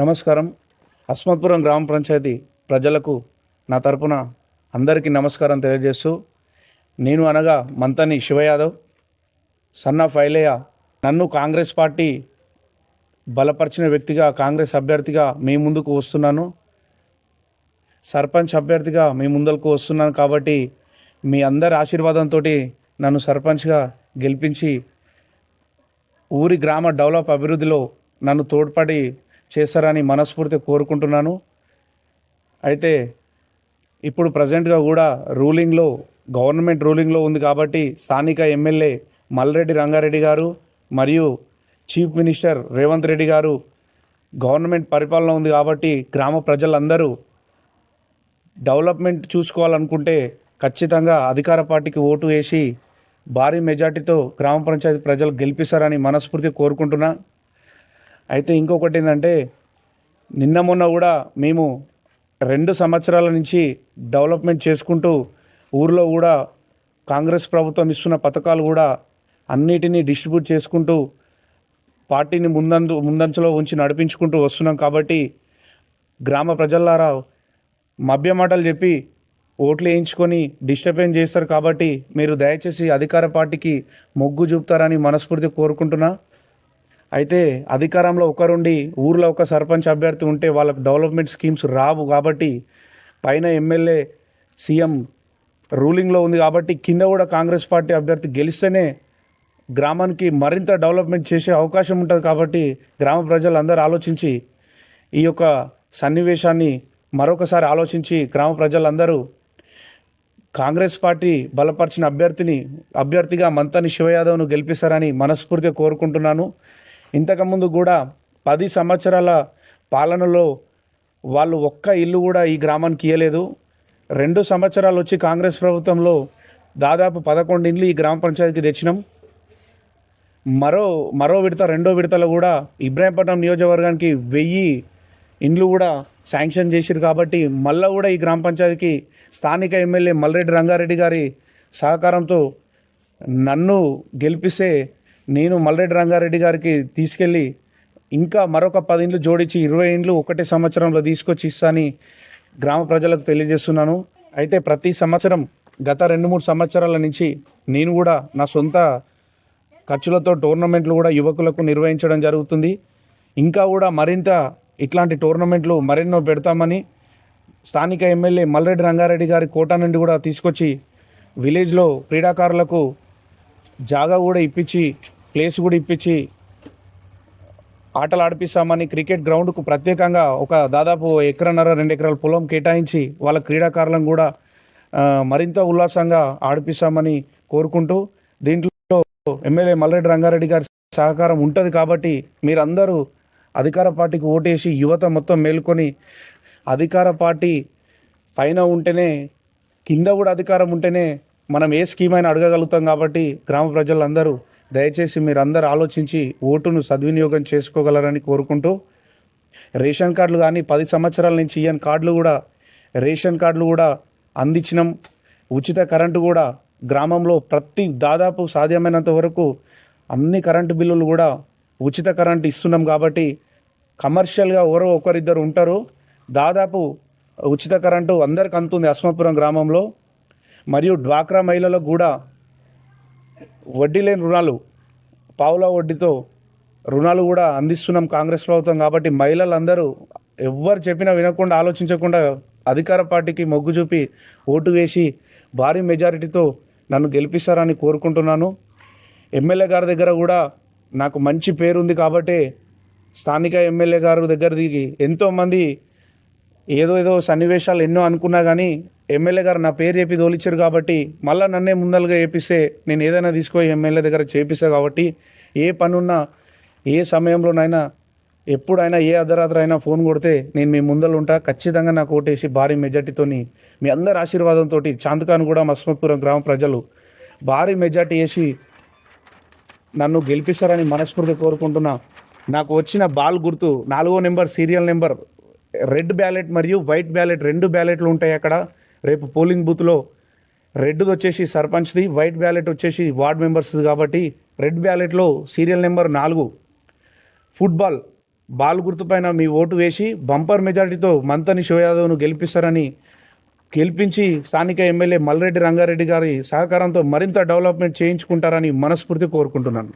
నమస్కారం. అస్మత్పురం గ్రామ పంచాయతీ ప్రజలకు నా తరపున అందరికీ నమస్కారం తెలియజేస్తూ, నేను అనగా మంతని శివయాదవ్, సన్ ఆఫ్ ఐలయ్య. నన్ను కాంగ్రెస్ పార్టీ బలపరిచిన వ్యక్తిగా, కాంగ్రెస్ అభ్యర్థిగా మీ ముందుకు వస్తున్నాను. సర్పంచ్ అభ్యర్థిగా మీ ముందరకు వస్తున్నాను కాబట్టి మీ అందరి ఆశీర్వాదంతో నన్ను సర్పంచ్గా గెలిపించి ఊరి గ్రామ డెవలప్ అభివృద్ధిలో నన్ను తోడ్పడి చేస్తారని మనస్ఫూర్తిగా కోరుకుంటున్నాను. అయితే ఇప్పుడు ప్రజెంట్గా కూడా గవర్నమెంట్ రూలింగ్లో ఉంది కాబట్టి స్థానిక ఎమ్మెల్యే మల్రెడ్డి రంగారెడ్డి గారు మరియు చీఫ్ మినిస్టర్ రేవంత్ రెడ్డి గారు గవర్నమెంట్ పరిపాలన ఉంది కాబట్టి గ్రామ ప్రజలందరూ డెవలప్మెంట్ చూసుకోవాలనుకుంటే ఖచ్చితంగా అధికార పార్టీకి ఓటు వేసి భారీ మెజార్టీతో గ్రామ పంచాయతీ ప్రజలు గెలిపిస్తారని మనస్ఫూర్తిగా కోరుకుంటున్నా. అయితే ఇంకొకటి ఏంటంటే, నిన్న మొన్న కూడా మేము 2 సంవత్సరాల నుంచి డెవలప్మెంట్ చేసుకుంటూ ఊర్లో కూడా కాంగ్రెస్ ప్రభుత్వం ఇస్తున్న పథకాలు కూడా అన్నిటినీ డిస్ట్రిబ్యూట్ చేసుకుంటూ పార్టీని ముందంచలో ఉంచి నడిపించుకుంటూ వస్తున్నాం. కాబట్టి గ్రామ ప్రజలారా మభ్య మాటలు చెప్పి ఓట్లు వేయించుకొని డిస్టర్బెన్స్ చేస్తారు కాబట్టి మీరు దయచేసి అధికార పార్టీకి మొగ్గు చూపుతారని మనస్ఫూర్తిగా కోరుకుంటున్నా. అయితే అధికారంలో ఒకరుండి ఊర్లో ఒక సర్పంచ్ అభ్యర్థి ఉంటే వాళ్ళకు డెవలప్మెంట్ స్కీమ్స్ రావు కాబట్టి పైన ఎమ్మెల్యే సీఎం రూలింగ్లో ఉంది కాబట్టి కింద కూడా కాంగ్రెస్ పార్టీ అభ్యర్థి గెలిస్తేనే గ్రామానికి మరింత డెవలప్మెంట్ చేసే అవకాశం ఉంటుంది. కాబట్టి గ్రామ ప్రజలందరూ ఆలోచించి ఈ యొక్క సన్నివేశాన్ని మరొకసారి ఆలోచించి గ్రామ ప్రజలందరూ కాంగ్రెస్ పార్టీ బలపరిచిన అభ్యర్థిగా మంతని శివయాదవ్ను గెలిపిస్తారని మనస్ఫూర్తిగా కోరుకుంటున్నాను. ఇంతకుముందు కూడా 10 సంవత్సరాల పాలనలో వాళ్ళు ఒక్క ఇల్లు కూడా ఈ గ్రామానికి ఇవ్వలేదు. 2 సంవత్సరాలు వచ్చి కాంగ్రెస్ ప్రభుత్వంలో దాదాపు 11 ఇండ్లు ఈ గ్రామ పంచాయతీకి తెచ్చినాం. మరో విడత రెండో విడతలో కూడా ఇబ్రాహీంపట్నం నియోజకవర్గానికి 1000 ఇండ్లు కూడా శాంక్షన్ చేసిరు. కాబట్టి మళ్ళీ కూడా ఈ గ్రామ పంచాయతీకి స్థానిక ఎమ్మెల్యే మల్రెడ్డి రంగారెడ్డి గారి సహకారంతో నన్ను గెలిపిస్తే నేను మల్రెడ్డి రంగారెడ్డి గారికి తీసుకెళ్ళి ఇంకా మరొక 10 ఇండ్లు జోడించి 20 ఇండ్లు ఒకటే సంవత్సరంలో తీసుకొచ్చి ఇస్తానని గ్రామ ప్రజలకు తెలియజేస్తున్నాను. అయితే ప్రతి సంవత్సరం గత 2-3 సంవత్సరాల నుంచి నేను కూడా నా సొంత ఖర్చులతో టోర్నమెంట్లు కూడా యువకులకు నిర్వహించడం జరుగుతుంది. ఇంకా కూడా మరింత ఇట్లాంటి టోర్నమెంట్లు మరెన్నో పెడతామని స్థానిక ఎమ్మెల్యే మల్రెడ్డి రంగారెడ్డి గారి కోట నుండి కూడా తీసుకొచ్చి విలేజ్లో క్రీడాకారులకు జాగా కూడా ఇప్పించి ప్లేస్ కూడా ఇప్పించి ఆటలు ఆడిపిస్తామని క్రికెట్ గ్రౌండ్కు ప్రత్యేకంగా ఒక దాదాపు 1.5-2 ఎకరాల పొలం కేటాయించి వాళ్ళ క్రీడాకారులను కూడా మరింత ఉల్లాసంగా ఆడిపిస్తామని కోరుకుంటూ, దీంట్లో ఎమ్మెల్యే మల్రెడ్డి రంగారెడ్డి గారి సహకారం ఉంటుంది కాబట్టి మీరందరూ అధికార పార్టీకి ఓటేసి యువత మొత్తం మేల్కొని అధికార పార్టీ పైన ఉంటేనే కింద కూడా అధికారం ఉంటేనే మనం ఏ స్కీమ్ అయినా అడగగలుగుతాం. కాబట్టి గ్రామ ప్రజలందరూ దయచేసి మీరందరూ ఆలోచించి ఓటును సద్వినియోగం చేసుకోగలరని కోరుకుంటూ, రేషన్ కార్డులు కానీ 10 సంవత్సరాల నుంచి ఇయ్యని కార్డులు కూడా రేషన్ కార్డులు కూడా అందించినాం. ఉచిత కరెంటు కూడా గ్రామంలో దాదాపు సాధ్యమైనంత వరకు అన్ని కరెంటు బిల్లులు కూడా ఉచిత కరెంటు ఇస్తున్నాం. కాబట్టి కమర్షియల్గా ఎవరో ఒకరిద్దరు ఉంటారు, దాదాపు ఉచిత కరెంటు అందరికి అందుతుంది అస్మత్పురం గ్రామంలో. మరియు డ్వాక్రా మహిళలకు కూడా వడ్డీ లేని రుణాలు, పావుల వడ్డీతో రుణాలు కూడా అందిస్తున్నాం కాంగ్రెస్ ప్రభుత్వం. కాబట్టి మహిళలందరూ ఎవ్వరు చెప్పినా వినకుండా ఆలోచించకుండా అధికార పార్టీకి మొగ్గు చూపి ఓటు వేసి భారీ మెజారిటీతో నన్ను గెలిపిస్తారని కోరుకుంటున్నాను. ఎమ్మెల్యే గారి దగ్గర కూడా నాకు మంచి పేరుంది కాబట్టి స్థానిక ఎమ్మెల్యే గారి దగ్గర దిగి ఎంతోమంది ఏదో సన్నివేశాలు ఎన్నో అనుకున్నా కానీ ఎమ్మెల్యే గారు నా పేరు చెప్పి తోలిచ్చారు కాబట్టి మళ్ళీ నన్నే ముందలుగా చేపిస్తే నేను ఏదైనా తీసుకొని ఎమ్మెల్యే దగ్గర చేపిస్తా. కాబట్టి ఏ పనున్నా ఏ సమయంలోనైనా ఎప్పుడైనా ఏ అర్ధరాత్రి అయినా ఫోన్ కొడితే నేను మీ ముందలు ఉంటా. ఖచ్చితంగా నాకు ఓటేసి భారీ మెజార్టీతో మీ అందరి ఆశీర్వాదంతో చాందకాను కూడా అస్మత్పురం గ్రామ ప్రజలు భారీ మెజార్టీ వేసి నన్ను గెలిపిస్తారని మనస్ఫూర్తిగా కోరుకుంటున్నా. నాకు వచ్చిన బాల్ గుర్తు 4వ number serial number, red ballot మరియు వైట్ బ్యాలెట్ 2 బ్యాలెట్లు ఉంటాయి అక్కడ. రేపు పోలింగ్ బూత్లో రెడ్ది వచ్చేసి సర్పంచ్ది, వైట్ బ్యాలెట్ వచ్చేసి వార్డ్ మెంబర్స్ది. కాబట్టి రెడ్ బ్యాలెట్లో సీరియల్ నెంబర్ 4 ఫుట్బాల్ బాల్ గుర్తుపైన మీ ఓటు వేసి బంపర్ మెజారిటీతో మంతని శివ యాదవ్ను గెలిపించి స్థానిక ఎమ్మెల్యే మల్రెడ్డి రంగారెడ్డి గారి సహకారంతో మరింత డెవలప్మెంట్ చేయించుకుంటారని మనస్ఫూర్తి కోరుకుంటున్నాను.